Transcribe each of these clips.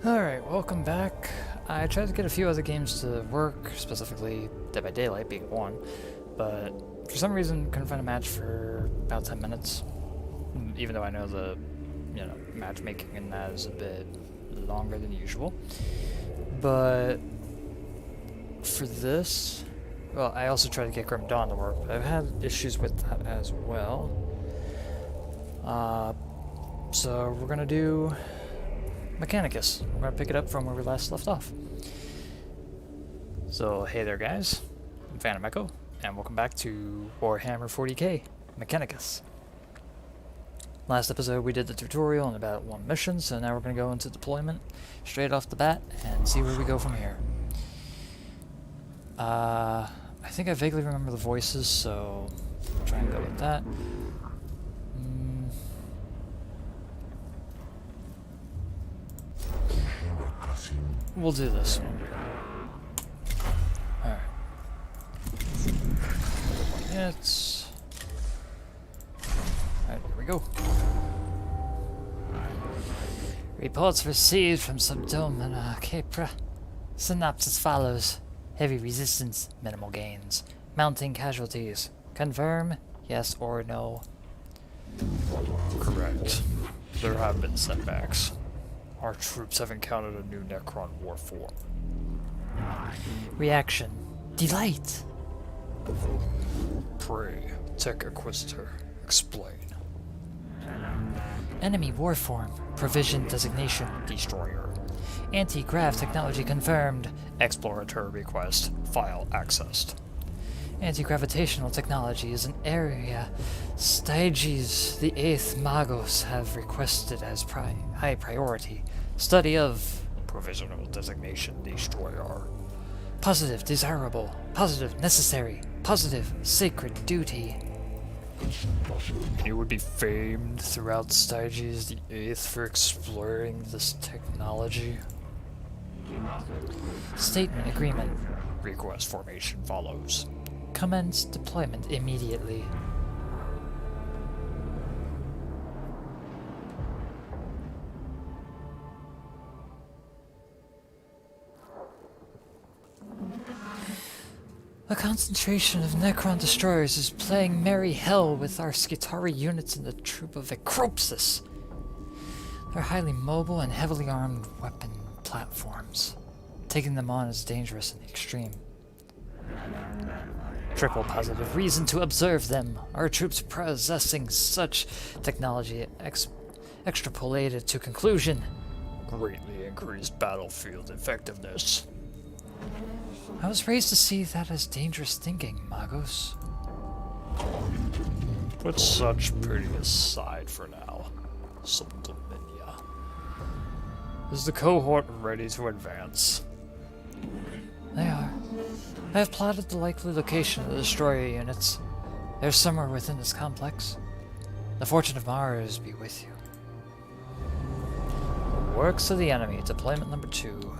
Alright, welcome back. I tried to get a few other games to work, specifically Dead by Daylight being one, but for some reason couldn't find a match for about 10 minutes. Even though I know the, matchmaking in that is a bit longer than usual. But for this, well, I also tried to get Grim Dawn to work, but I've had issues with that as well. So we're gonna do Mechanicus. We're going to pick it up from where we last left off. So, hey there guys, I'm Phantom Echo, and welcome back to Warhammer 40k, Mechanicus. Last episode we did the tutorial and about one mission, so now we're going to go into deployment straight off the bat and see where we go from here. I think I vaguely remember the voices, so I'll try and go with that. We'll do this one. Alright. It's... Alright, here we go. Reports received from Subdome and Capra. Synopsis follows. Heavy resistance, minimal gains. Mounting casualties. Confirm, yes or no? Correct. There have been setbacks. Our troops have encountered a new Necron war form. Reaction. Delight. Prey. Tech Inquisitor. Explain. Enemy warform. Provision designation. Destroyer. Anti-grav technology confirmed. Exploratory request. File accessed. Anti-gravitational technology is an area Styges the 8th Magos have requested as high priority. Study of Provisional designation Destroyer. positive desirable, positive necessary, positive sacred duty. You would be famed throughout Styges the 8th for exploring this technology. Statement agreement. Request formation follows. Commence deployment immediately. A concentration of Necron destroyers is playing merry hell with our Skitarii units in the troop of Ecropsis. They're highly mobile and heavily armed weapon platforms. Taking them on is dangerous in the extreme. Triple positive reason to observe them. Our troops possessing such technology extrapolated to conclusion. Greatly increased battlefield effectiveness. I was raised to see that as dangerous thinking, Magos. Put such pretty aside for now. Subdominia. Is the cohort ready to advance? They are. I have plotted the likely location of the destroyer units. They're somewhere within this complex. The fortune of Mars be with you. Works of the enemy, deployment number 2.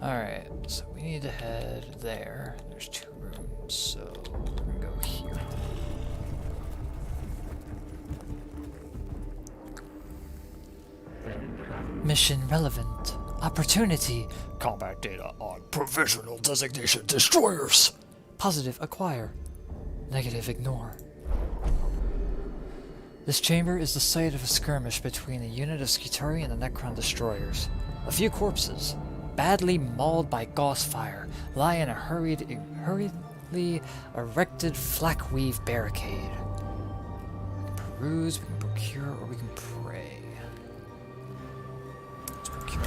Alright, so we need to head there. There's 2 rooms, so we're gonna go here. Mission relevant. Opportunity. Combat data on provisional designation destroyers. Positive acquire. Negative ignore. This chamber is the site of a skirmish between a unit of Skitarii and the Necron destroyers. A few corpses, badly mauled by gauss fire, lie in a hurriedly erected flak weave barricade. We can peruse, we can procure, or we can pray. Let's procure.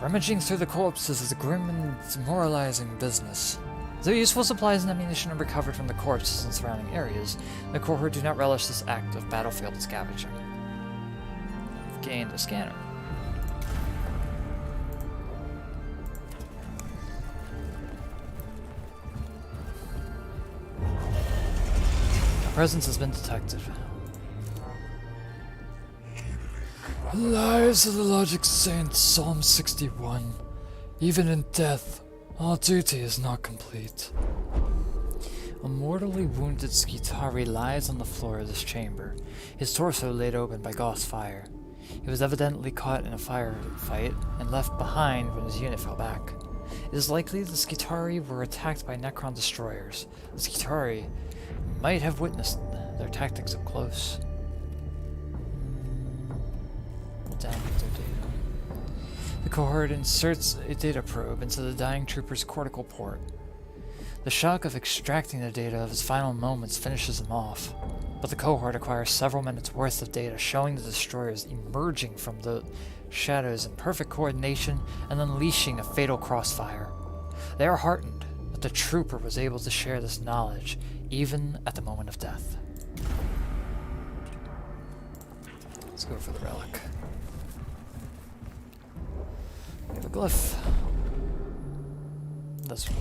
Rummaging through the corpses is a grim and demoralizing business. Though useful supplies and ammunition are recovered from the corpses and surrounding areas, the cohort do not relish this act of battlefield scavenging. We've gained a scanner. A presence has been detected. Lives of the Logic Saint, Psalm 61. Even in death, all duty is not complete. A mortally wounded Skitarii lies on the floor of this chamber, his torso laid open by gauss fire. He was evidently caught in a firefight and left behind when his unit fell back. It is likely the Skitarii were attacked by Necron destroyers. The Skitarii might have witnessed their tactics up close. We'll download their data. The cohort inserts a data probe into the dying trooper's cortical port. The shock of extracting the data of his final moments finishes him off, but the cohort acquires several minutes worth of data showing the destroyers emerging from the shadows in perfect coordination and unleashing a fatal crossfire. They are heartened that the trooper was able to share this knowledge even at the moment of death. Let's go for the relic. We have a glyph. This one.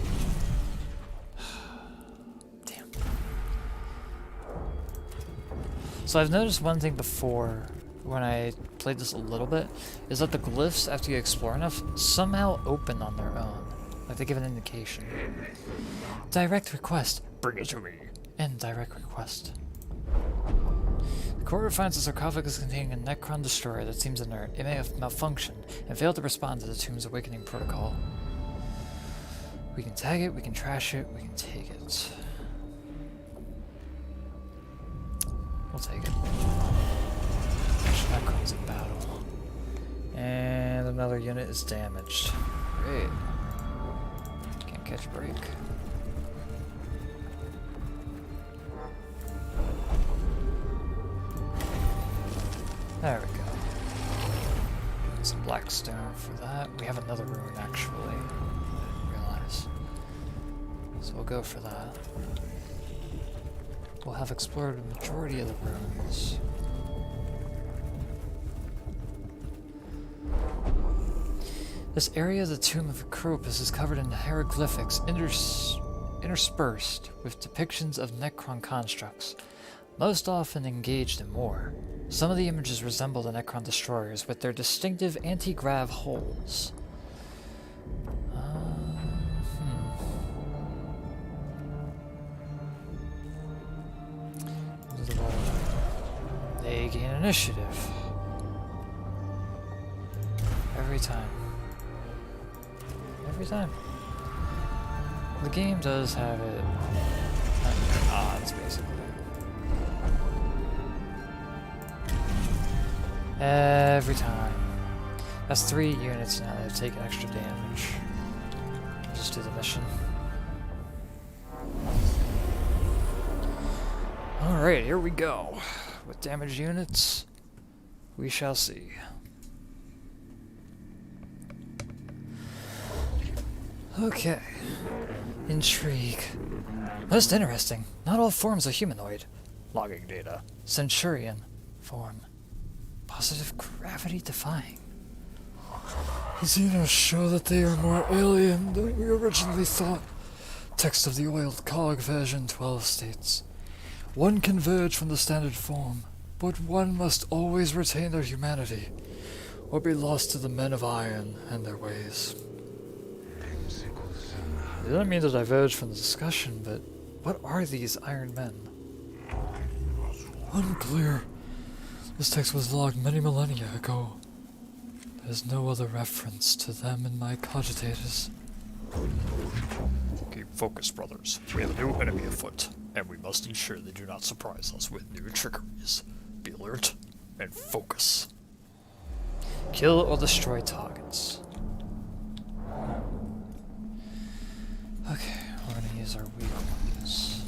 Damn. So I've noticed one thing before when I played this a little bit, is that the glyphs, after you explore enough, somehow open on their own. Like they give an indication. Direct request. Bring it to me. End direct request. The cohort finds a sarcophagus containing a Necron destroyer that seems inert. It may have malfunctioned and failed to respond to the tomb's awakening protocol. We can tag it, we can trash it, we can take it. We'll take it. Necrons in battle. And another unit is damaged. Great. Can't catch a break. There we go. Some black stone for that. We have another rune actually. I didn't realize. So we'll go for that. We'll have explored the majority of the runes. This area of the tomb of Acropus is covered in hieroglyphics interspersed with depictions of Necron constructs, most often engaged in war. Some of the images resemble the Necron destroyers with their distinctive anti-grav holes. They gain initiative. Every time. Every time. The game does have it under odds, basically. Every time. That's 3 units now that have taken extra damage. Just do the mission. Alright, here we go. With damaged units, we shall see. Okay. Intrigue. Most interesting. Not all forms are humanoid. Logging data. Centurion form. Positive gravity defying. The Xenos show that they are more alien than we originally thought. Text of the oiled cog version 12 states. One can verge from the standard form, but one must always retain their humanity, or be lost to the men of iron and their ways. I didn't mean to diverge from the discussion, but what are these Iron Men? Unclear. This text was logged many millennia ago. There's no other reference to them in my cogitators. Keep focused, brothers. We have a new enemy afoot, and we must ensure they do not surprise us with new trickeries. Be alert and focus. Kill or destroy targets. Okay, we're gonna use our weak ones.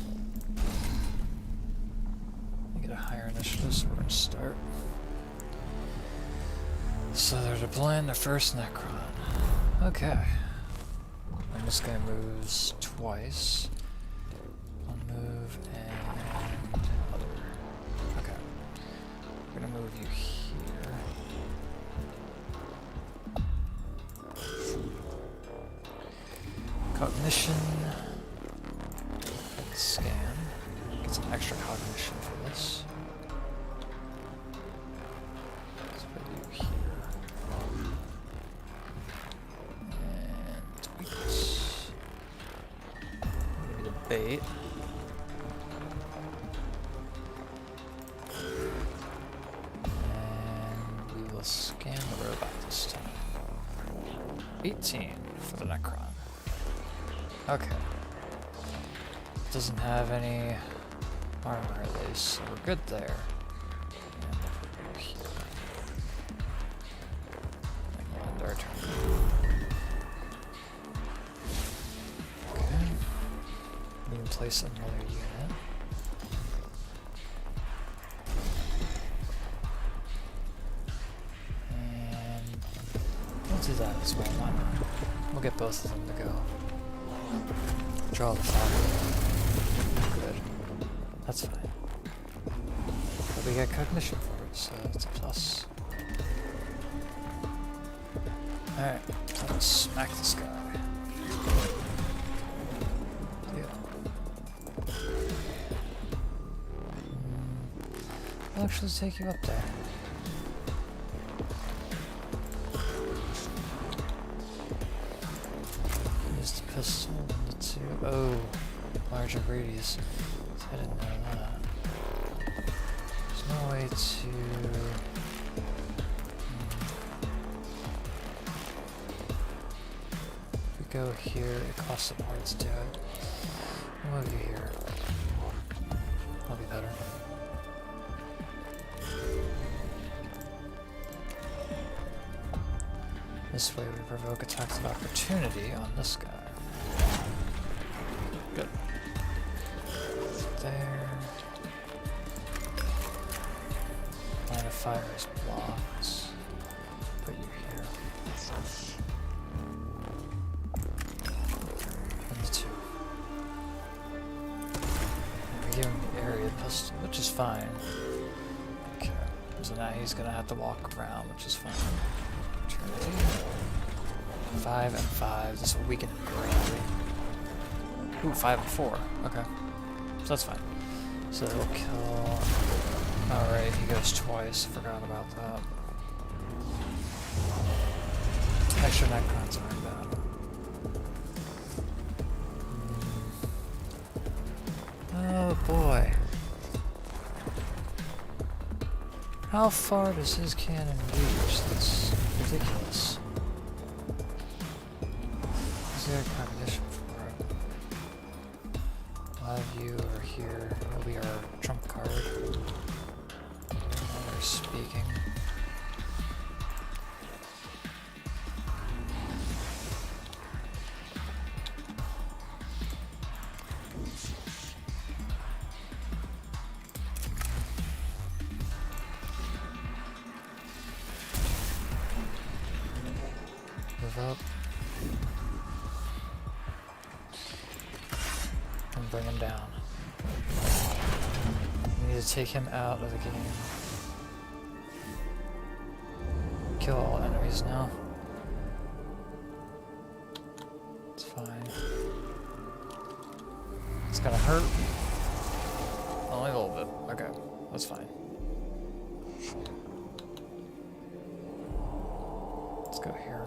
We get a higher initiative, so we're gonna start. So they're deploying the first Necron. Okay. And this guy moves twice. One move and other. Okay. We're gonna move you here. Cognition. Let's scan. Get some extra cognition for this. Let's put you here. And weakness. Give me the bait. And we scan the robot this time. 18 for the Necron. Okay. Doesn't have any armor at least, so we're good there. And over here. And we'll end our turn. Okay. We can place another unit. And we'll do that as well. Why not? We'll get both of them to go. Draw the fire. Good. That's fine. But we get cognition for it, so it's a plus. Alright, let's smack this guy. Yeah. I'll actually take you up there. Use the pistol and the two. Oh, larger radius. I didn't know that. There's no way to... If we go here, it costs some more to do it. We'll move you here. That'll be better. This way we provoke attacks of opportunity on this guy. Good. There. Line of fire is blocked. Put you here. And the two. We're giving the area pistol, which is fine. Okay. So now he's gonna have to walk around, which is fine. 5 and 5. This will weaken him greatly. Ooh, 5 and 4. Okay. So that's fine. So he'll kill... Alright, he goes twice. Forgot about that. Extra Necrons aren't bad. Oh boy. How far does his cannon reach? That's ridiculous. Is there a cognition for it? We'll have you over here. You'll be our trump card. We're speaking. Move up. And bring him down. We need to take him out of the game. Kill all enemies now. It's fine. It's gonna hurt. Only a little bit. Okay, that's fine. Let's go here.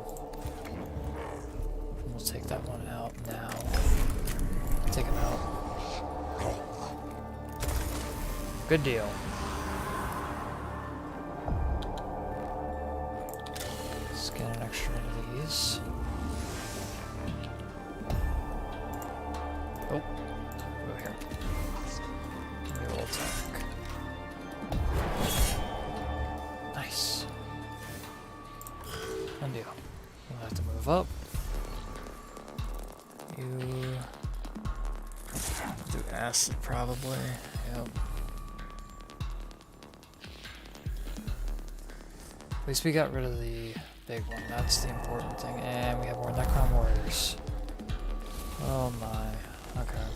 We'll take that one out now. Take him out. Good deal. Let's get an extra one of these. Oh, go here. We will attack. Nice. Good deal. We'll have to move up. You do acid probably. Yep. At least we got rid of the big one. That's the important thing. And we have more Necron warriors. Oh my. Okay.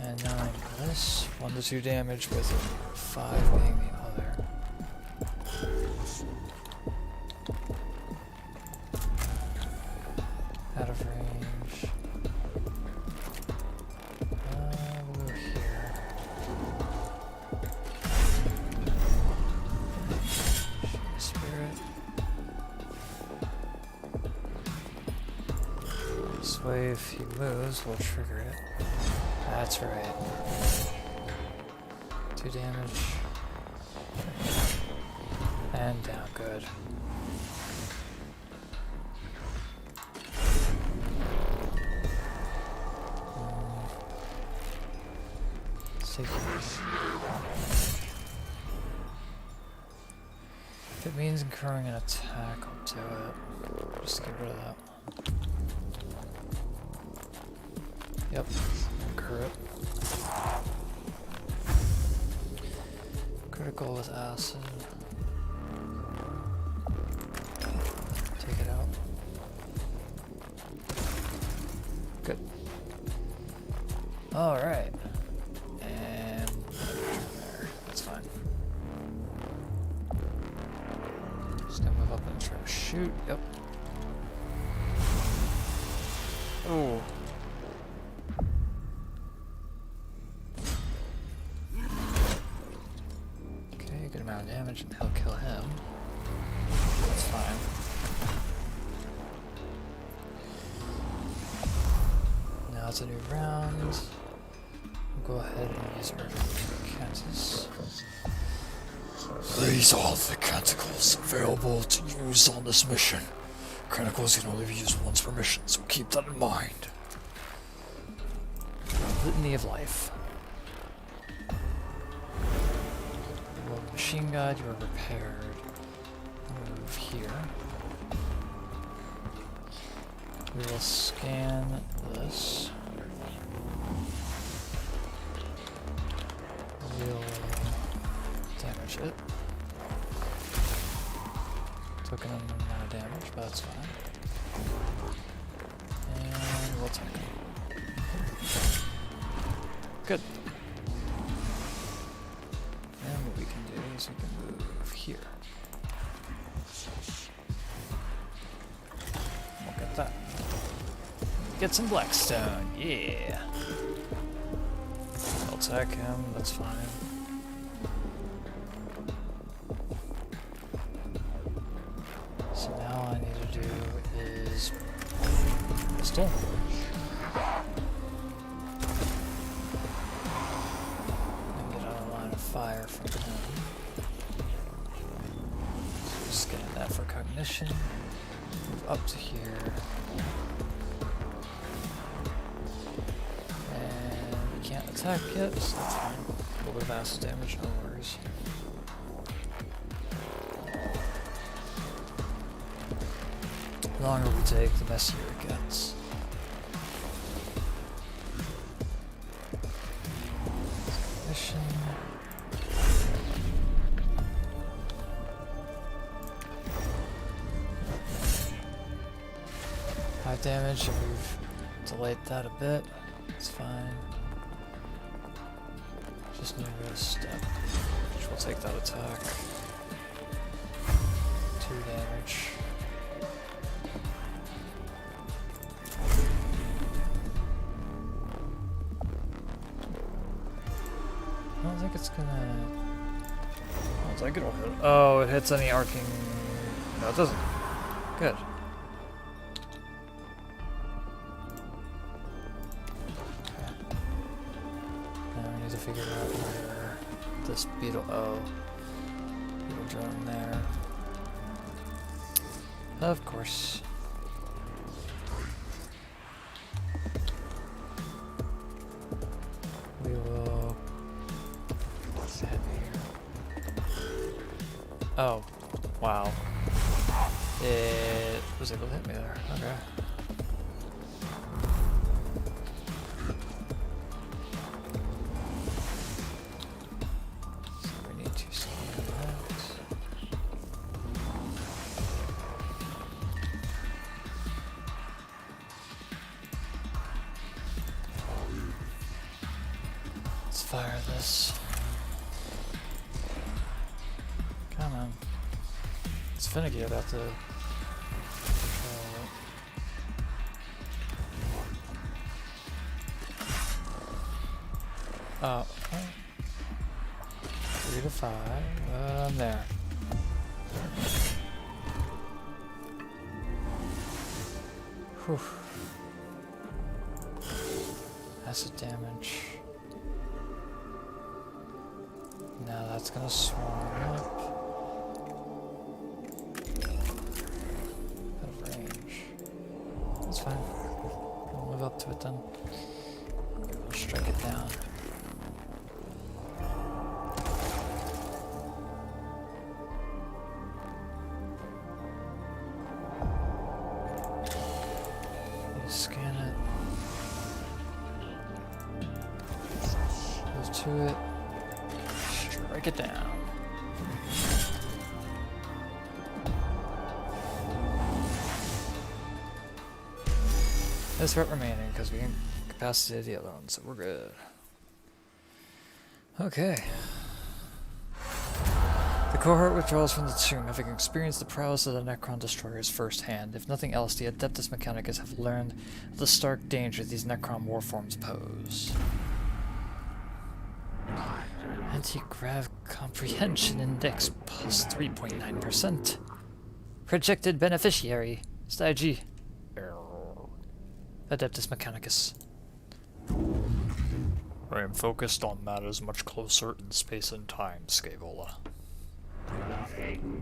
And 9 for this. 1 to 2 damage with 5 being the other. Out of range. We'll go here. Spirit. This way, if he moves, we'll trigger it. That's right. 2 damage. And down, good. Let's take these. If it means incurring an attack, I'll do it. Just get rid of that one. Yep, incur it. Critical with acid. Take it out. Good. Alright. And there. That's fine. Just gonna move up and try to shoot. Yep. Ooh. Okay, good amount of damage and he'll kill him. That's fine. Now it's a new round. We'll go ahead and use our Mechanicus. These are the canticles available to use on this mission. Canticles can only be used once per mission, so keep that in mind. Litany of life. Well, machine god, you are repaired. Move here. We will scan this. We'll damage it. Took an amount of damage, but that's fine. And we'll take it. Good. And what we can do is we can move here. We'll get that. Get some blackstone, yeah. I'll attack him, that's fine. So now all I need to do is pistol. And get out of line of fire from him. So just getting that for cognition. Move up to here. And he can't attack yet, so that's fine. A little bit of acid damage, no worries. The longer we take, the messier it gets. Mission. High damage, we've delayed that a bit. It's fine. Just need a step, which will take that attack. 2 damage. I don't think it's gonna... I don't think it'll hit. Oh, it hits any arcing... No, it doesn't. Good. Okay. Now we need to figure out where this beetle... Oh. Beetle drone there. Of course. We will... What's that here? Oh, wow. It was able to hit me there. Okay. So we need to scan that. Let's fire this. Come on. It's finicky about the control. Oh, okay. 3 to 5. I'm there. Whew. Acid damage. that's gonna swarm up. Out of range. That's fine. We'll move up to it then. We'll strike it down. Scan it. Move to it. Strike it down. This threat remaining because we incapacitated the other one, so we're good. Okay. The cohort withdraws from the tomb, having experienced the prowess of the Necron destroyers firsthand. If nothing else, the Adeptus Mechanicus have learned of the stark danger these Necron warforms pose. Anti-grav comprehension index plus 3.9%. Projected beneficiary, Stage Adeptus Mechanicus. I am focused on matters much closer in space and time, Scaevola.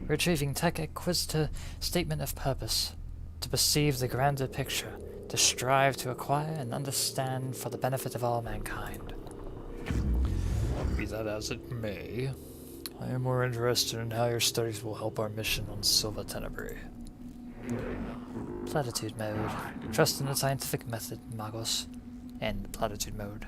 Retrieving Tech Acquisitor Statement of Purpose. To perceive the grander picture. To strive to acquire and understand for the benefit of all mankind. Be that as it may, I am more interested in how your studies will help our mission on Silva Tenebrae. Platitude mode. Trust in the scientific method, Magos. End platitude mode.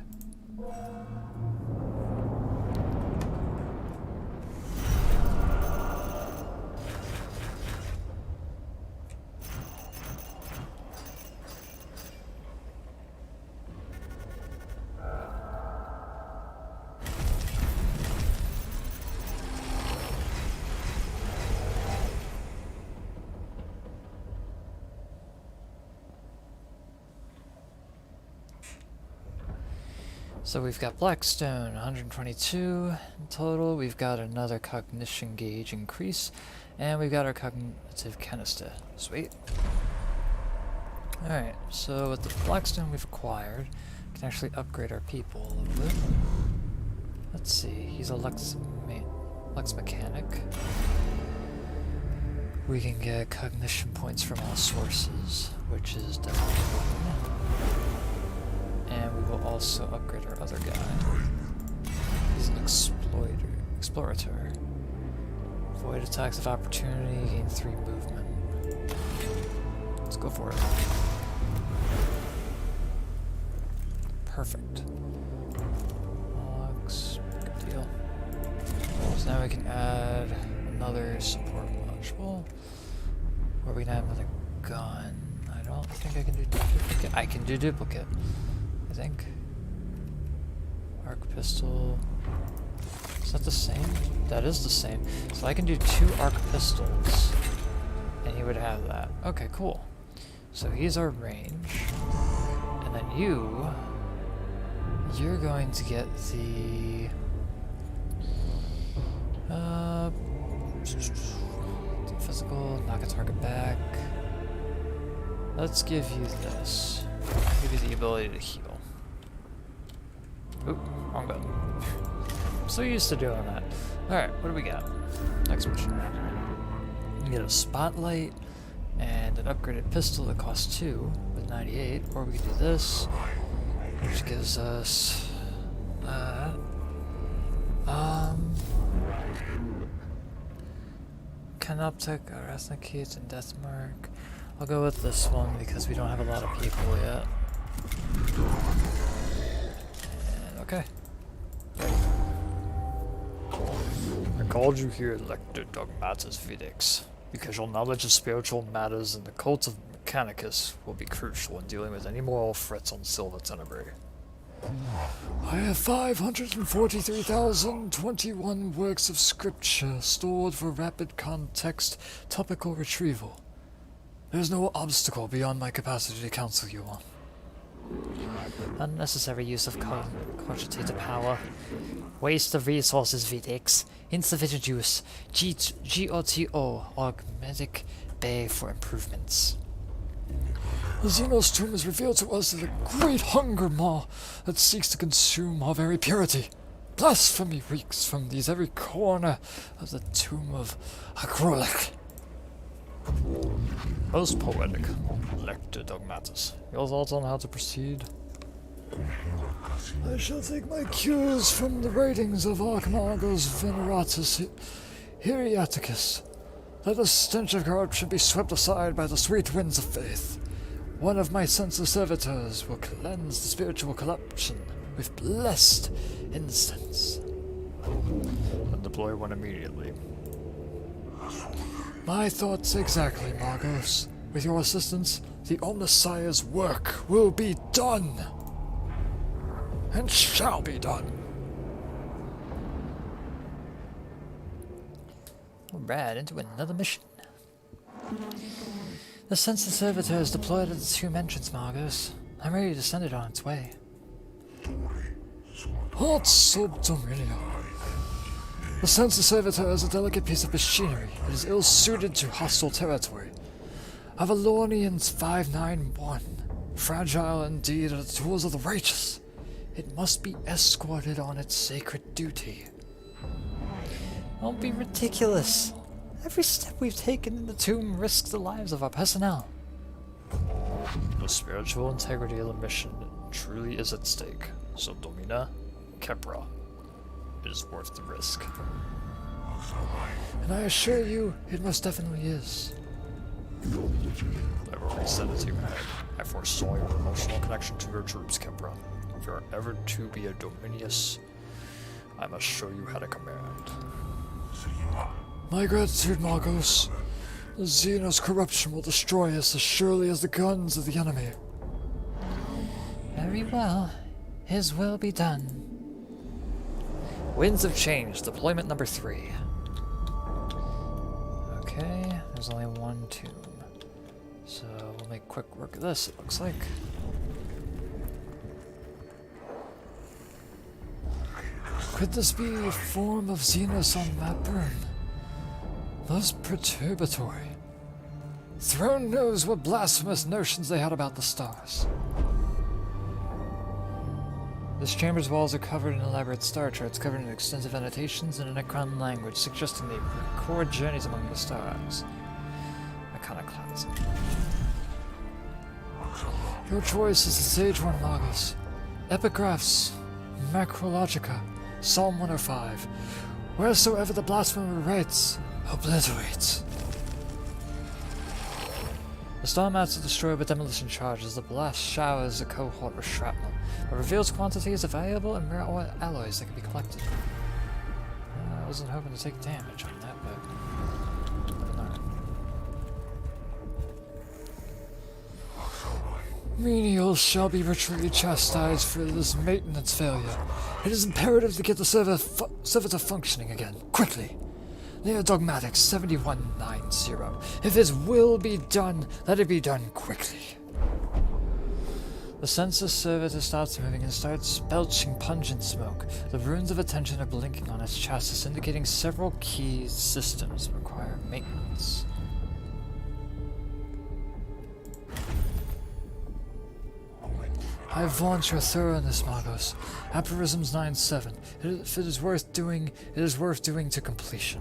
So we've got Blackstone, 122 in total. We've got another cognition gauge increase, and we've got our cognitive canister. Sweet. Alright, so with the Blackstone we've acquired, we can actually upgrade our people a little bit. Let's see, he's a Lux Mechanic. We can get cognition points from all sources, which is definitely important. And we will also upgrade our other guy. He's an explorator. Avoid attacks of opportunity, gain 3 movement. Let's go for it. Perfect. Looks good deal. So now we can add another support module. Or we can add another gun. I don't think I can do duplicate. I can do duplicate. I think. Arc pistol. Is that the same? That is the same. So I can do 2 arc pistols, and he would have that. Okay, cool. So he's our range, and then you're going to get the physical, knock a target back. Let's give you this. Give you the ability to heal. Oop, wrong button. I'm so used to doing that. Alright, what do we got? Next mission. You get a spotlight and an upgraded pistol that costs 2 with 98, or we could do this, which gives us Canoptic, Arachnakete, and Deathmark. I'll go with this one because we don't have a lot of people yet. And okay. I called you here, Lector Dogmatus Vidix, because your knowledge of spiritual matters and the cult of Mechanicus will be crucial in dealing with any moral threats on Silva Tenebrae. I have 543,021 works of scripture stored for rapid context topical retrieval. There is no obstacle beyond my capacity to counsel you on. Unnecessary use of cogitative power. Waste of resources, Vidix. Insufficient use. GOTO, Augmentic Bay for improvements. The Xenos tomb has revealed to us that a great hunger maw that seeks to consume our very purity. Blasphemy reeks from these every corner of the tomb of Acrolik. Most poetic, Lector Dogmatus. Your thoughts on how to proceed? I shall take my cues from the writings of Archimagos Veneratus Heriaticus. Let the stench of corruption be swept aside by the sweet winds of faith. One of my senseless servitors will cleanse the spiritual corruption with blessed incense. And deploy one immediately. My thoughts exactly, Margos. With your assistance, the Omnissiah's work will be done. And shall be done. Alright, into another mission. The census servitor is deployed at the tomb entrance, Margos. I'm ready to send it on its way. Hot subdominia. The census servitor is a delicate piece of machinery. It is ill-suited to hostile territory. Avalonians 591. Fragile indeed are the tools of the righteous. It must be escorted on its sacred duty. Don't be ridiculous. Every step we've taken in the tomb risks the lives of our personnel. The spiritual integrity of the mission truly is at stake. So Domina, Kepra, it is worth the risk. And I assure you, it most definitely is. I've already said it to your head. I foresaw your emotional connection to your troops, Kepra. If you are ever to be a Dominius, I must show you how to command. My gratitude, Margos. The Xenos corruption will destroy us as surely as the guns of the enemy. Very well. His will be done. Winds of Change, deployment number 3. Okay, there's only one tomb. So we'll make quick work of this, it looks like. Could this be a form of Xenos on Mapburn? Most perturbatory. Throne knows what blasphemous notions they had about the stars. This chamber's walls are covered in elaborate star charts, covered in extensive annotations in a Necron language, suggesting they record journeys among the stars. Mechanicus. Your choice is the sage one, Magos. Epigraphs, Macrologica, Psalm 105. Wheresoever the blasphemer writes, obliterates. The star mats are destroyed with demolition charges. The blast showers the cohort with shrapnel, but reveals quantities of valuable and rare alloys that can be collected. I wasn't hoping to take damage on that, but no. Menials shall be ritually chastised for this maintenance failure. It is imperative to get the servitor functioning again, quickly. Near Dogmatics 7190. If his will be done, let it be done quickly. The census servitor starts moving and starts belching pungent smoke. The runes of attention are blinking on its chassis, indicating several key systems require maintenance. I vaunt your thoroughness, Magos. Aphorisms 9-7. If it is worth doing, it is worth doing to completion.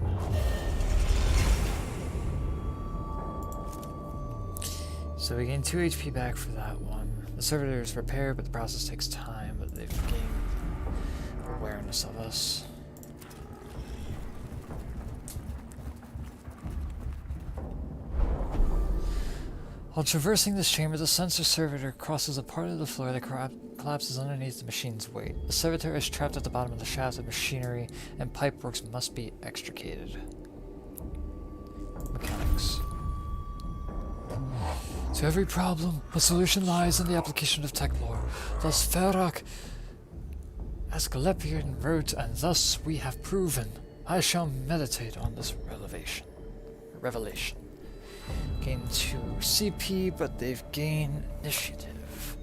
So we gain 2 HP back for that one. The servitor is repaired, but the process takes time, but they've gained awareness of us. While traversing this chamber, the sensor servitor crosses a part of the floor that collapses underneath the machine's weight. The servitor is trapped at the bottom of the shaft of machinery, and pipeworks must be extricated. Mechanics. To every problem, the solution lies in the application of tech lore. Thus Ferak Asclepian wrote, and thus we have proven. I shall meditate on this revelation. Gain 2 CP, but they've gained initiative.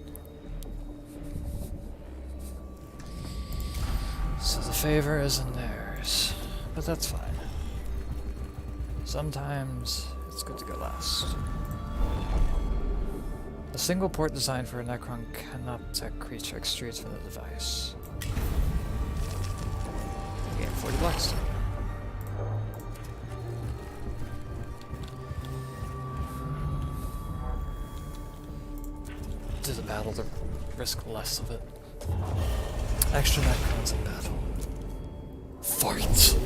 So the favor isn't theirs, but that's fine. Sometimes it's good to go last. A single port designed for a Necron canoptech creature extrudes from the device. 40 Blackstone. Do the battle to risk less of it. Extra Necrons in battle. Fight!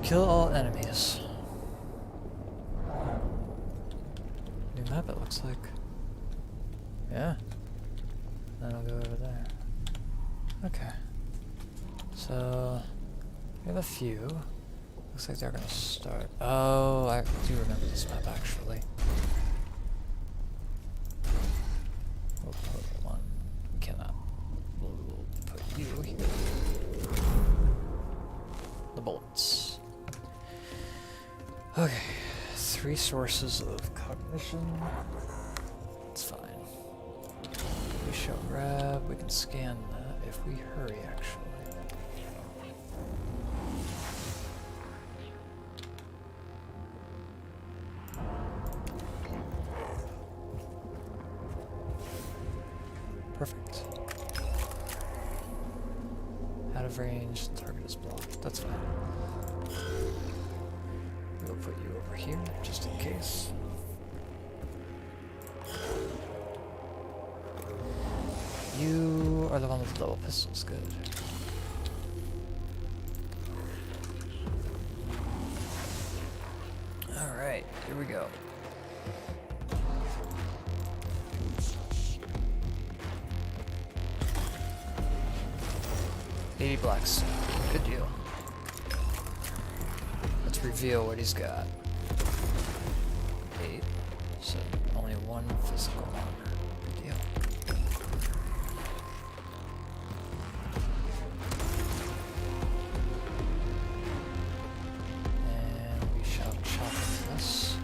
Kill all enemies. New map it looks like. Yeah. Then I'll go over there. Okay. So we have a few. Looks like they're gonna start. Oh, I do remember this map actually. We'll put one. We cannot. We'll put you here. The bullets. Okay, 3 sources of cognition. It's fine. We shall grab. We can scan that if we hurry, actually. Perfect. Out of range, the target is blocked. That's fine. We'll put you over here, just in case. You are the one with the double pistols, good. Alright, here we go. $80 Blackstone, good deal. Let's reveal what he's got. 8, so only 1 physical armor. Good deal. And we shall chop this.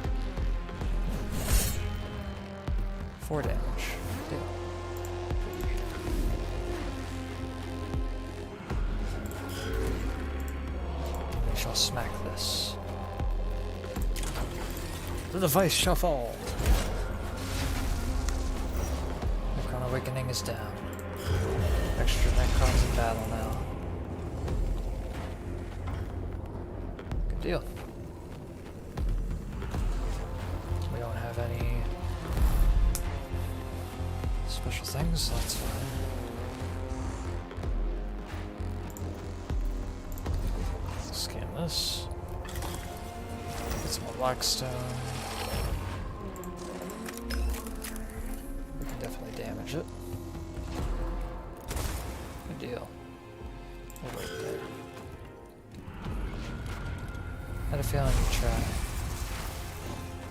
4 damage. Good deal. We shall smack this. The device shall fall. Necron Awakening is down. Extra Necrons in battle now. Good deal. We don't have any special things, so that's fine. Scan this. Get some more Blackstone. We can definitely damage it. Good deal. We'll wait there. Had a feeling you'd try.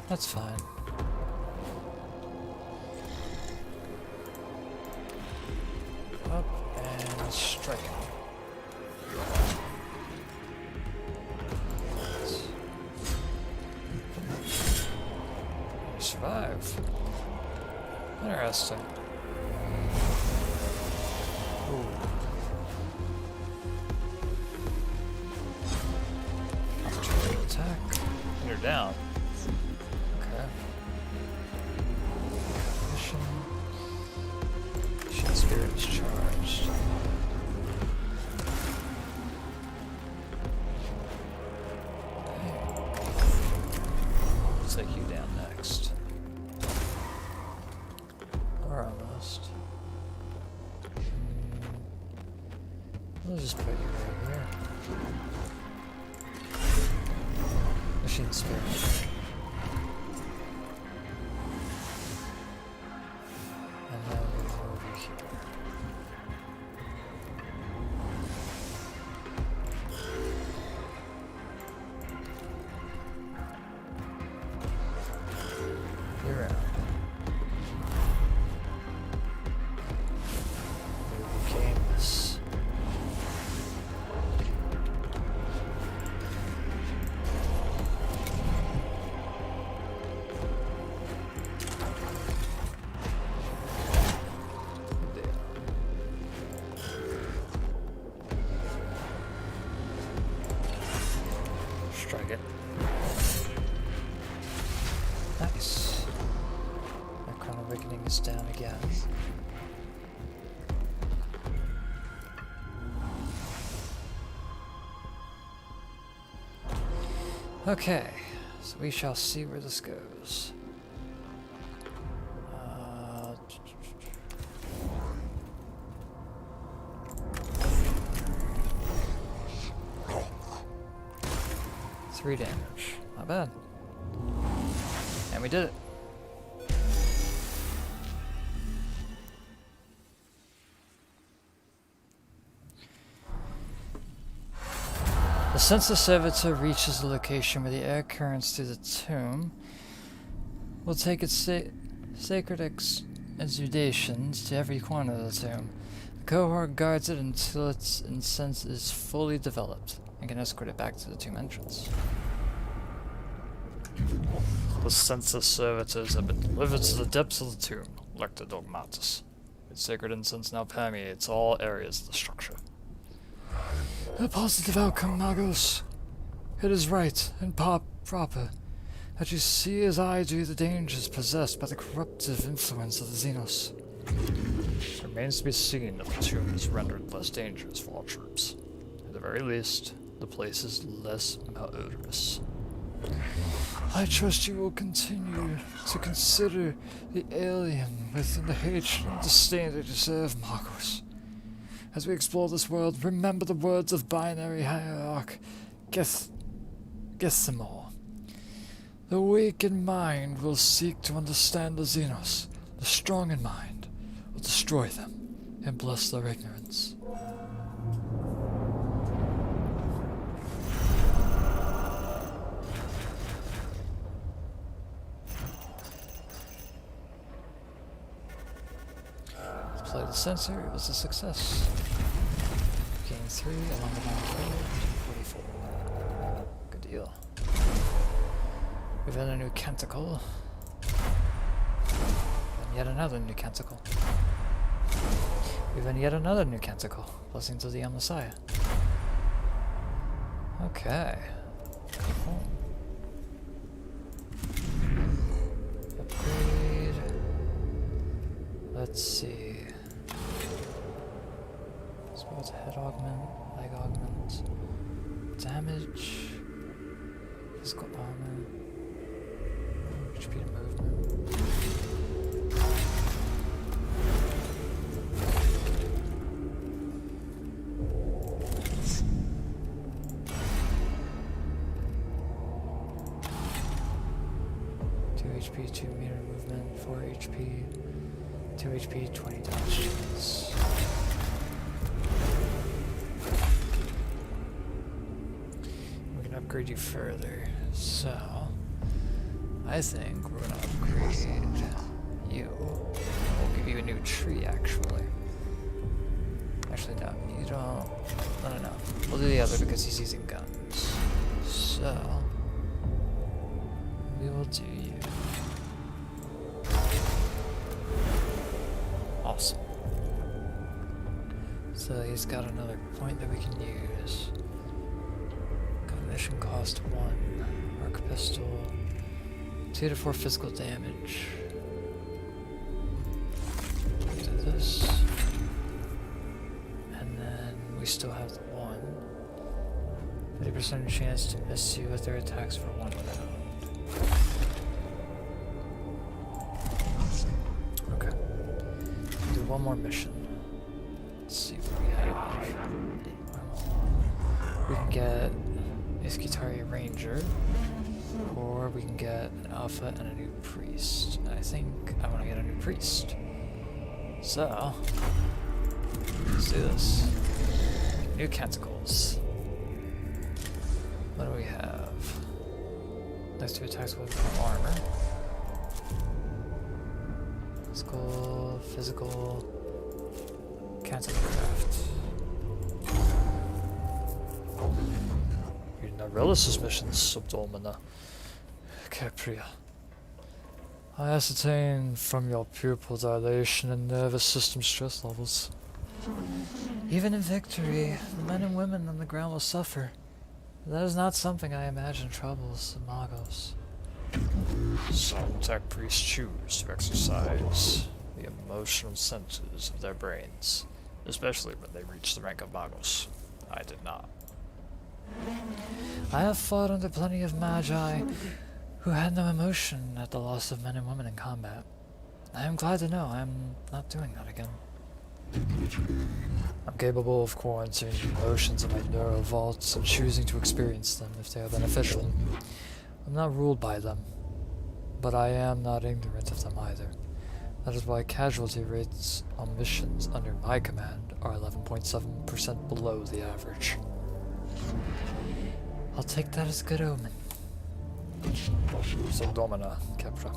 That's fine. Up and strike him. Survive. Interesting. Ooh. Opportunity attack. You're down. Okay. Mission. Shield Spirit is charged. I'll take you down next. Or almost. We'll just put you right here. Machine Spirit. And then we go over here. You're out. Games. Nice. Necron Awakening is down again. Okay, so we shall see where this goes. 3 damage. Not bad. And we did it. The census servitor reaches the location where the air currents through the tomb will take its sacred exudations to every corner of the tomb. The cohort guards it until its incense is fully developed and can escort it back to the tomb entrance. The census servitors have been delivered to the depths of the tomb, Lector Dogmatus. Its sacred incense now permeates all areas of the structure. A positive outcome, Magos. It is right and proper that you see as I do the dangers possessed by the corruptive influence of the Xenos. It remains to be seen if the tomb is rendered less dangerous for our troops. At the very least, the place is less malodorous. I trust you will continue to consider the alien within the hatred and disdain they deserve, Magos. As we explore this world, remember the words of binary hierarch Gethsemar. The weak in mind will seek to understand the Xenos. The strong in mind will destroy them and bless their ignorance. Play the sensor, it was a success. Gain 3 along the line 44. Good deal. We've had a new canticle. And yet another new canticle. We've had yet another new canticle. Blessing to the Messiah. Okay. Cool. Upgrade. Let's see. What's head augment, leg augment, damage, physical armor, HP to movement. HP, 2 meter movement, 4 HP, 2 HP, 20 damage chance. Upgrade you further, so I think we're gonna upgrade you. We'll give you a new tree, actually. Actually, no, you don't. No. We'll do the other because he's using guns. So we will do you. Awesome. So he's got another point that we can use. Mission cost 1. Arc pistol. 2 to 4 physical damage. Do this. And then we still have the 1. 50% chance to miss you with their attacks for 1 round. Okay. Do one more mission. Let's see what we have. We can get Iskitari Ranger, or we can get an Alpha and a new Priest. And I think I want to get a new Priest. So, let's do this. New Canticles. What do we have? Next to attacks with armor. Physical, Canticle Craft. Relic suspicions, Subdomina. Capria. I ascertain from your pupil dilation and nervous system stress levels. Even in victory, the men and women on the ground will suffer. That is not something I imagine troubles the Magos. Some tech priests choose to exercise the emotional senses of their brains, especially when they reach the rank of magos. I did not. I have fought under plenty of magi who had no emotion at the loss of men and women in combat. I am glad to know I am not doing that again. I'm capable of quarantining emotions in my neural vaults and choosing to experience them if they are beneficial. I'm not ruled by them, but I am not ignorant of them either. That is why casualty rates on missions under my command are 11.7% below the average. I'll take that as a good omen. So Domina, Kepra,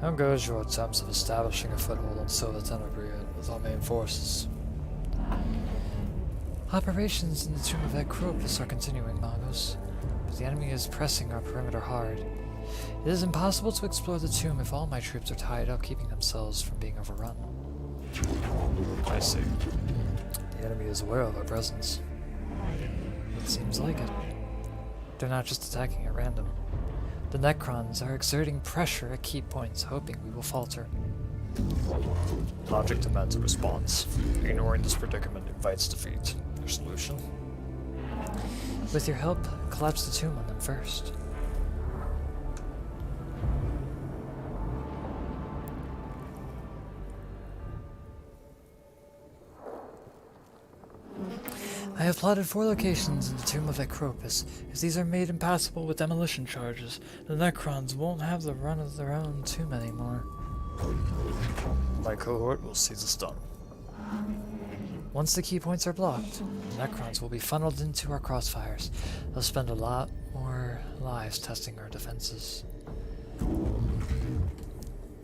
how goes your attempts of establishing a foothold on Silver Tenebria with our main forces? Operations in the tomb of Necropus are continuing, Magos, but the enemy is pressing our perimeter hard. It is impossible to explore the tomb if all my troops are tied up keeping themselves from being overrun. I see. The enemy is aware of our presence. It seems like it. They're not just attacking at random. The Necrons are exerting pressure at key points, hoping we will falter. Logic demands a response. Ignoring this predicament invites defeat. Your solution? With your help, collapse the tomb on them first. I have plotted 4 locations in the tomb of Necropus. If these are made impassable with demolition charges, the Necrons won't have the run of their own tomb anymore. My cohort will see this done. Once the key points are blocked, the Necrons will be funneled into our crossfires. They'll spend a lot more lives testing our defenses.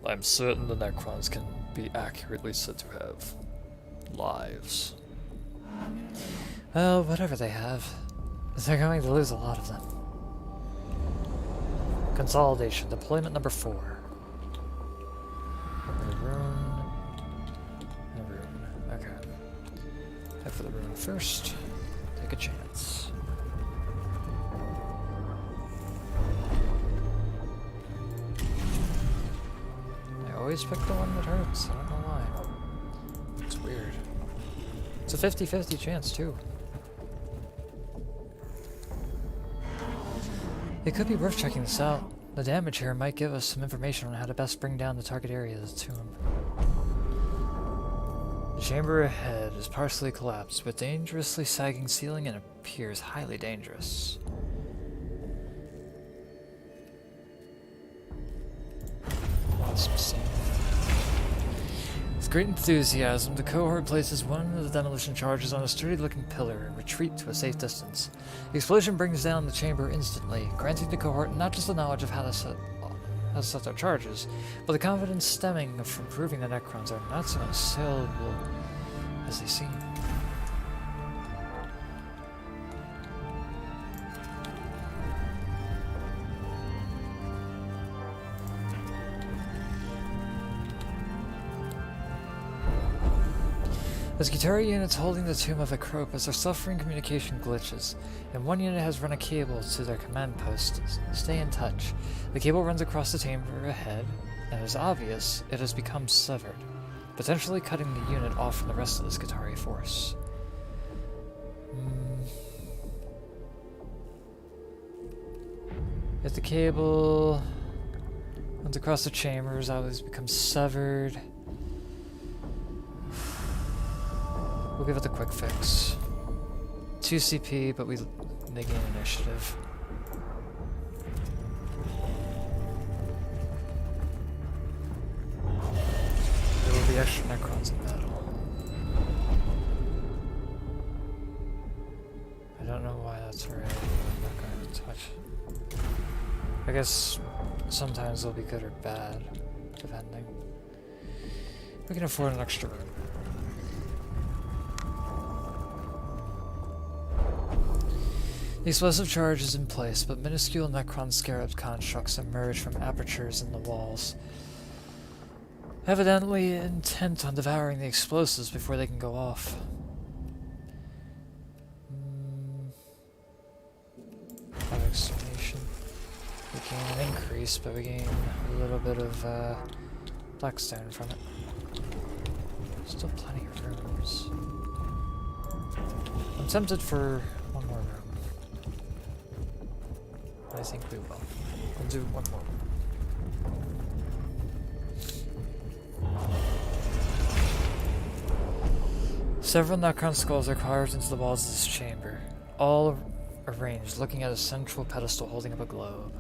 I'm certain the Necrons can be accurately said to have lives. Well, whatever they have, they're going to lose a lot of them. Consolidation, deployment number 4. A rune. And a rune. Okay. Head for the rune first. Take a chance. I always pick the one that hurts. I don't know why. It's weird. It's a 50-50 chance, too. It could be worth checking this out. The damage here might give us some information on how to best bring down the target area of the tomb. The chamber ahead is partially collapsed with dangerously sagging ceiling and appears highly dangerous. With great enthusiasm, the cohort places one of the demolition charges on a sturdy-looking pillar and retreat to a safe distance. The explosion brings down the chamber instantly, granting the cohort not just the knowledge of how to set their charges, but the confidence stemming from proving the Necrons are not so unassailable as they seem. The Skitarii units holding the tomb of Acropus are suffering communication glitches, and one unit has run a cable to their command post. Stay in touch. The cable runs across the chamber ahead, and it is obvious it has become severed, potentially cutting the unit off from the rest of the Skitarii force. If the cable runs across the chambers, always becomes severed. We'll give it the quick fix. 2 CP, but they gain initiative. There will be extra Necrons in battle. I don't know why that's red. I'm not going to touch it. I guess sometimes they'll be good or bad, depending. We can afford an extra room. The explosive charge is in place, but minuscule Necron scarab constructs emerge from apertures in the walls, evidently intent on devouring the explosives before they can go off. Extermination. gain an increase, but we gain a little bit of blackstone from it. Still plenty of rooms. I'm tempted for one more room. But I think we will. We'll do one more room. Several Necron skulls are carved into the walls of this chamber, all arranged, looking at a central pedestal holding up a globe.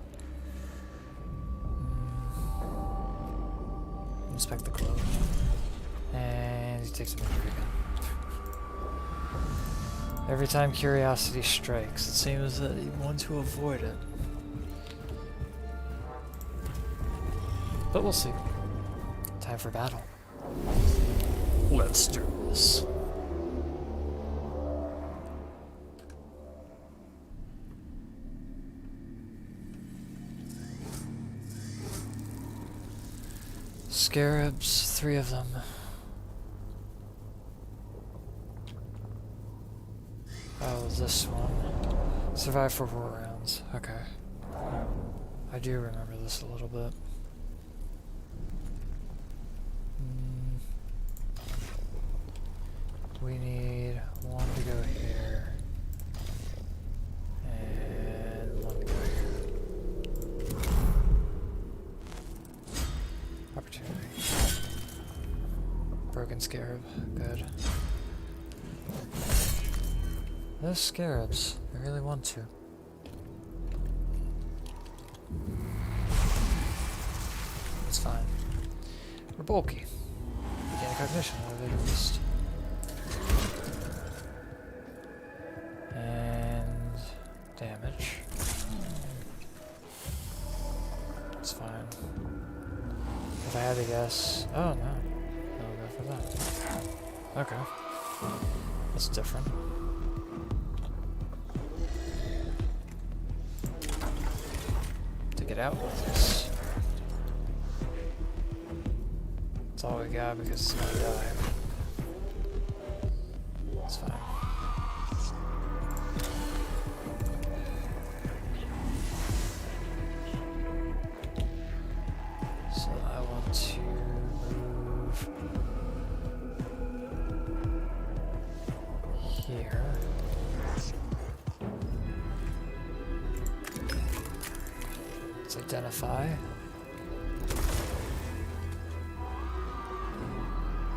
Inspect the globe. And he takes a memory again. Every time curiosity strikes, it seems that you want to avoid it. But we'll see. Time for battle. Let's do this. Scarabs, 3 of them. Oh, this one. Survive for 4 rounds. Okay. I do remember this a little bit. We need 1 to go here. And 1 to go here. Opportunity. Broken scarab. Good. Those scarabs. I really want to. It's fine. We're bulky. We gain a cognition out of it at least. And damage. It's fine. If I had to guess... Oh, no. I'll go for that. Okay. That's different. To get out with this. That's all we got because it's gonna die. It's fine. So I want to move here. Let's identify.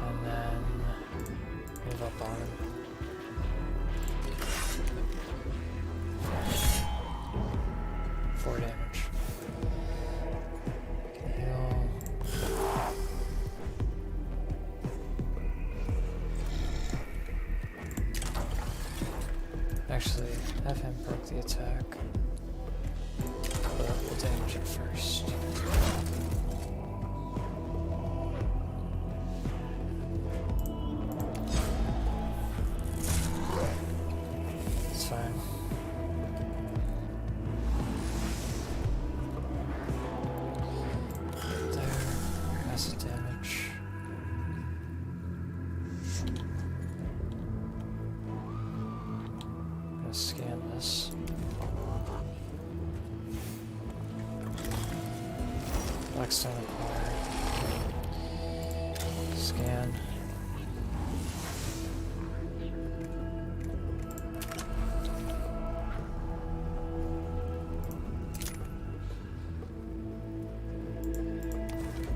And then move up on him. 4 damage. Heal. Actually, have him perk the attack. But we'll damage it first. It's fine. There, acid damage. I'm gonna scan this. Blackstone acquired. Scan.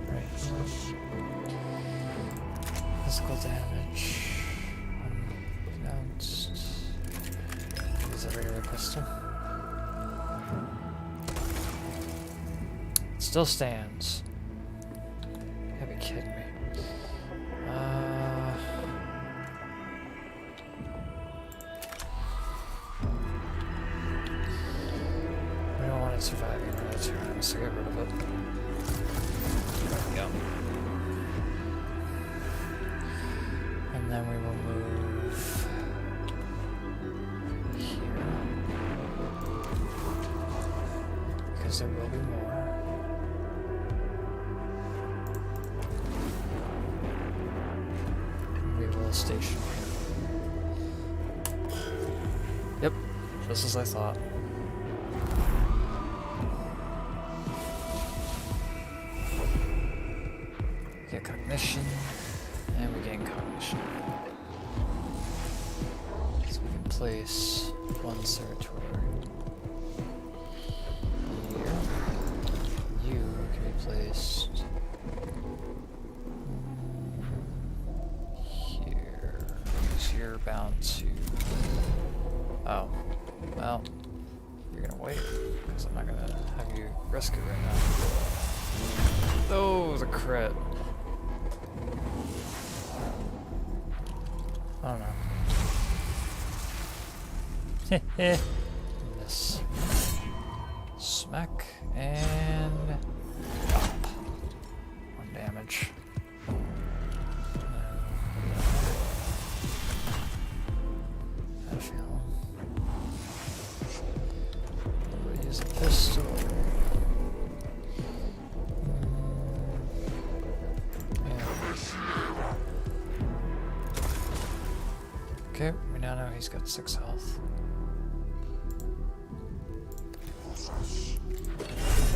Right. Physical damage. Unpronounced. Use a regular pistol. Still stands. You gotta be kidding me. We don't want it surviving another turn, so get rid of it. There we go. And then we will move here. Because there will be more. Station. Yep, just as I thought. get cognition, and we gain cognition. So we can place one servitor here. You can be placed here. Because you're bound to... Oh. Well, you're gonna wait, because I'm not gonna have you rescue right now. Oh, the crit. I don't know. Miss. Smack and drop. 1 damage. Had a feeling. We'll use a pistol. Okay, we now know he's got 6 health.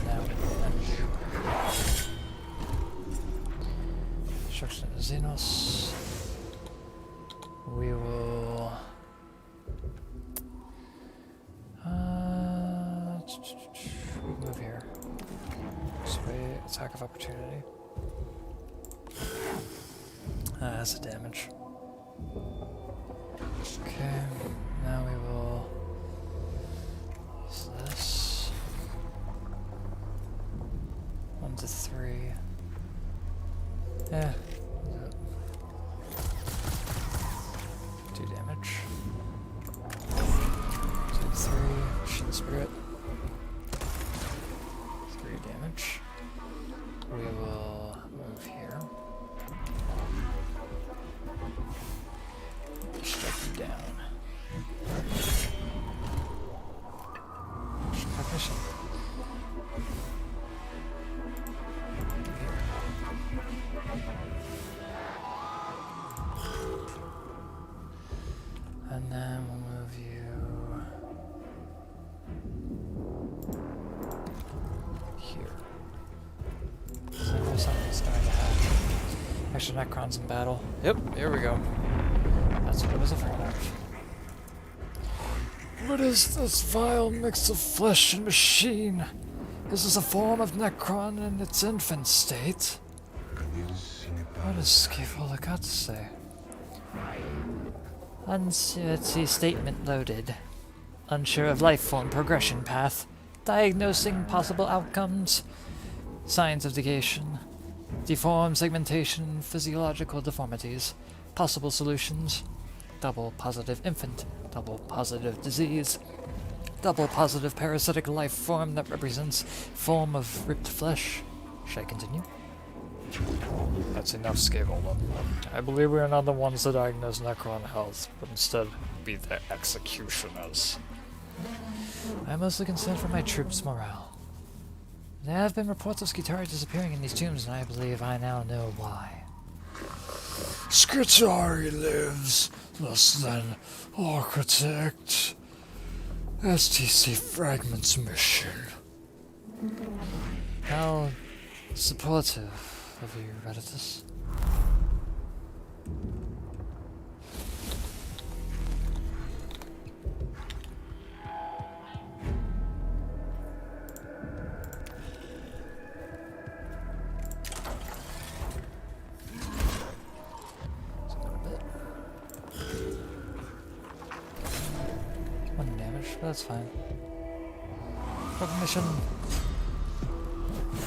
Now Destruction of Xenos. We will we move here. Sway, attack of opportunity. That's a damage. Okay, now we will use this. 1 to 3. Yeah. 2 damage. 2 to 3. Machine Spirit. 3 damage. We will move here. Strike you down. Cognition. And then we'll move you here. So I know something's starting to happen. Extra Necrons in battle. Yep, here we go. That's what I was afraid of. What is this vile mix of flesh and machine? Is this a form of Necron in its infant state? What does Scaevola got to say? Uncertainty statement loaded. Unsure of life form progression path. Diagnosing possible outcomes. Signs of negation. Deformed segmentation, physiological deformities. Possible solutions. Double positive infant. Double positive disease. Double positive parasitic life form that represents form of ripped flesh. Should I continue? That's enough, Scaevola. I believe we are not the ones to diagnose Necron health, but instead be the executioners. I'm mostly concerned for my troops' morale. There have been reports of Skitarii disappearing in these tombs, and I believe I now know why. Skitarii lives, less than architect. STC Fragments mission. How supportive of you, Redditus. That's fine. Recognition.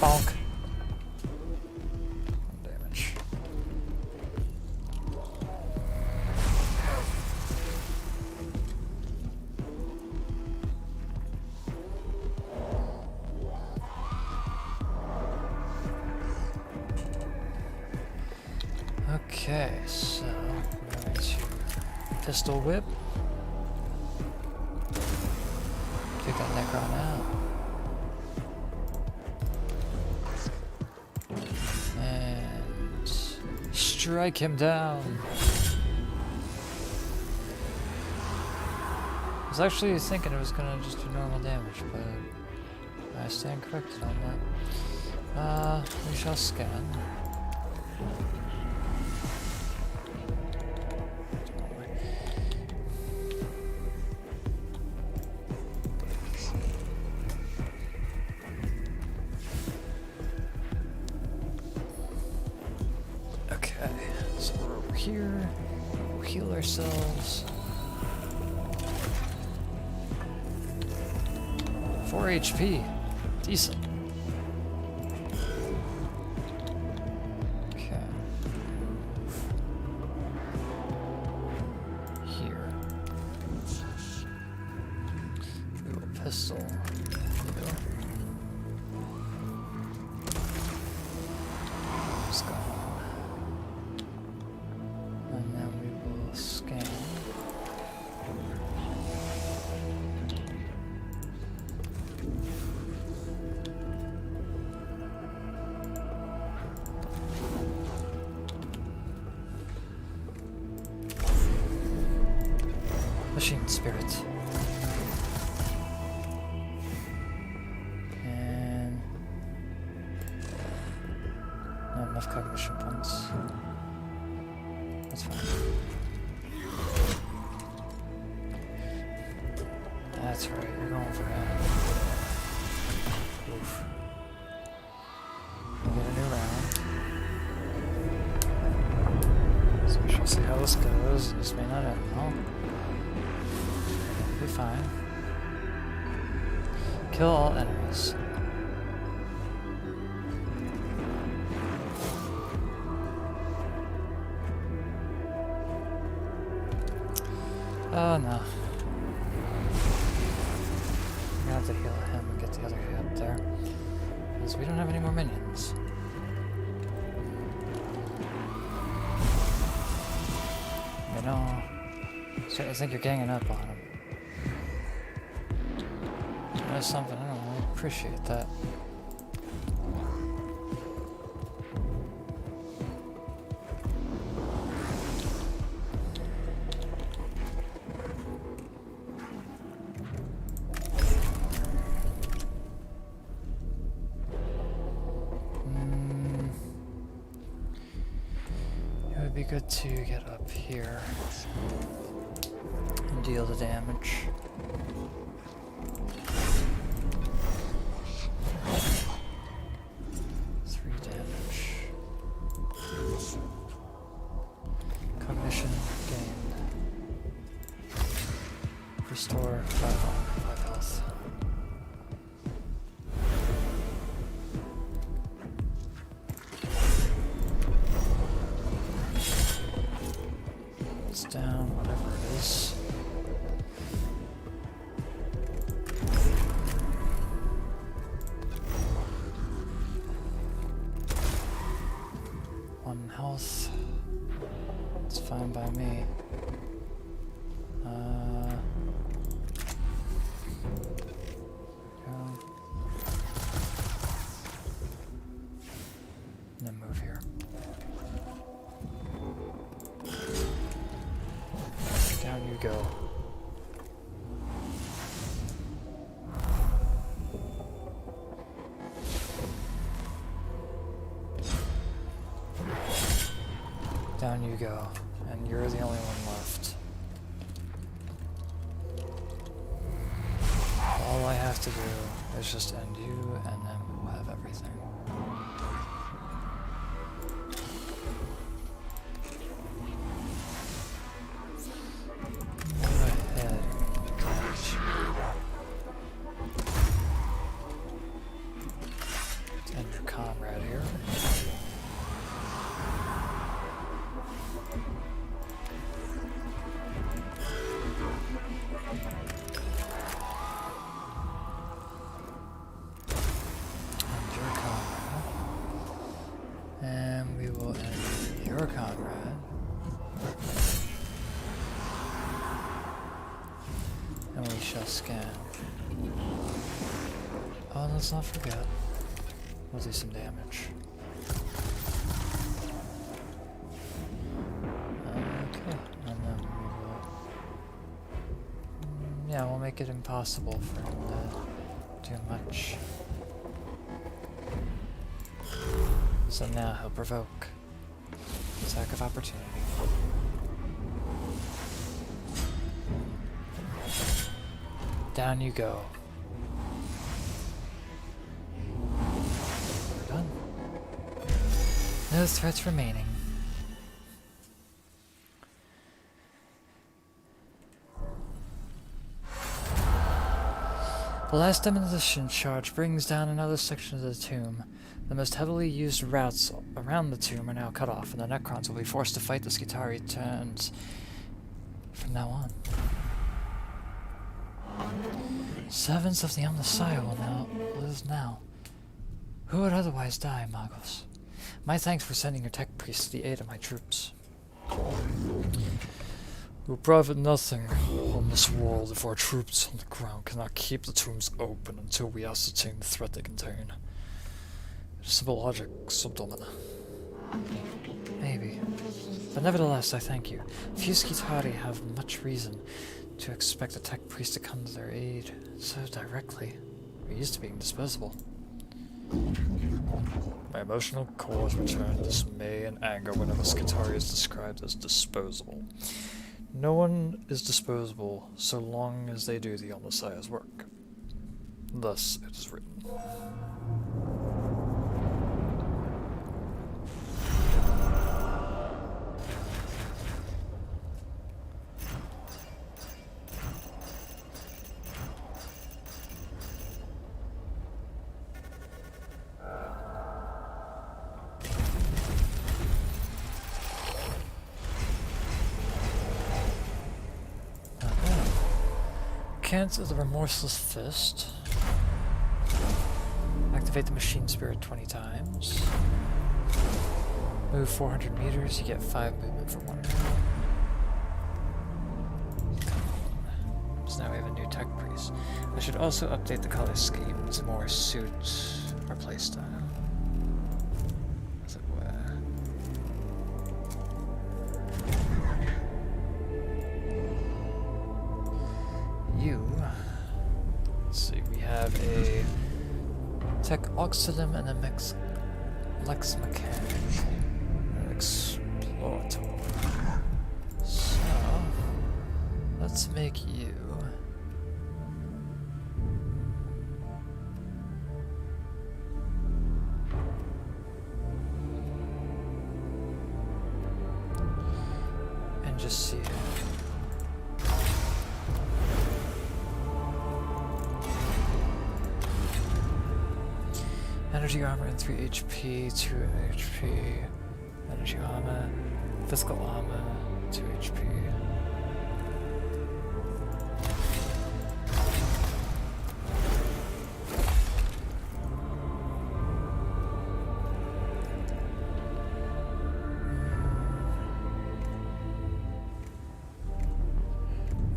Bonk. 1 damage. Okay, so we're going to pistol whip. Take that Necron out. And strike him down. I was actually thinking it was gonna just do normal damage, but I stand corrected on that. We shall scan. Okay, so we're over here. We'll heal ourselves. 4 HP. Decent. Okay. Here. We will pistol. You. Just gone. And then we will scan. Machine spirit. And not enough cognition points. That's fine. That's right, you're going for him. Oof. We'll get a new round. So we shall see how this goes. This may not end well. Be fine. Kill all enemies. Oh no. We're gonna have to heal him and get the other guy up there. Because we don't have any more minions. You know, I think you're ganging up on him. That's something, I don't really appreciate that. It would be good to get up here and deal the damage. Restore 5 health. It's down, whatever it is. One health. It's fine by me. And then move here. Down you go. Down you go. And you're the only one left. All I have to do is just end you, and then we'll have everything. Comrade. And we shall scan. Oh, let's not forget. We'll do some damage. Okay, and then we will... yeah, we'll make it impossible for him to do much. So now he'll provoke. Attack of opportunity. Down you go. We're done. No threats remaining. The last demolition charge brings down another section of the tomb. The most heavily used routes around the tomb are now cut off, and the Necrons will be forced to fight the Skitarii turns from now on. Servants of the Omnissiah will now live now. Who would otherwise die, Magos? My thanks for sending your tech priests to the aid of my troops. We'll profit nothing on this world if our troops on the ground cannot keep the tombs open until we ascertain the threat they contain. It's simple logic, subdomina. Maybe. But nevertheless, I thank you. Few Skitarii have much reason to expect a tech priest to come to their aid so directly. We're used to being disposable. My emotional cores return dismay and anger whenever Skitarii is described as disposable. No one is disposable so long as they do the Omnissiah's work. Thus it is written. Cancel the Remorseless Fist. Activate the Machine Spirit 20 times. Move 400 meters, you get 5 movement for 1 round. Come on. So now we have a new tech priest. I should also update the color scheme to more suit our playstyle. As it were. Let's see, we have a Tech Oxidum and a Lex Mechanic. An Explorator. So, let's make you. And just see it. Energy armor and 3 HP, 2 HP, energy armor, physical armor, 2 HP.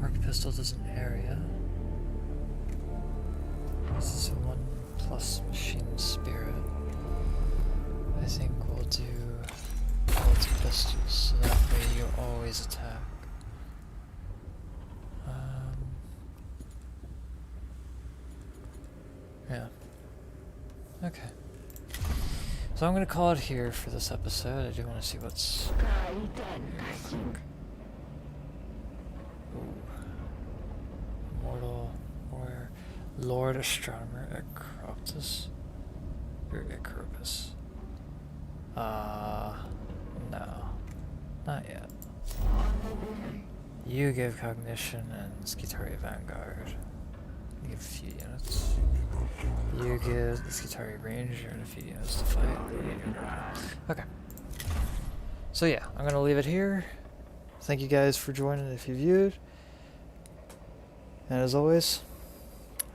Arc pistol does an area. This is a 1+ machine spirit. I think we'll do multi-pistols, so that way you always attack. Yeah. Okay. So I'm gonna call it here for this episode. I do want to see what's... Ooh. Immortal Warrior. Lord Astronomer Acropus. Or Acropus. No. Not yet. You give Cognition and Skitarii Vanguard. You give a few units. You give the Skitarii Ranger and a few units to fight. Okay. So yeah, I'm gonna leave it here. Thank you guys for joining if you viewed. And as always,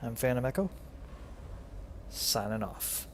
I'm Phantom Echo, signing off.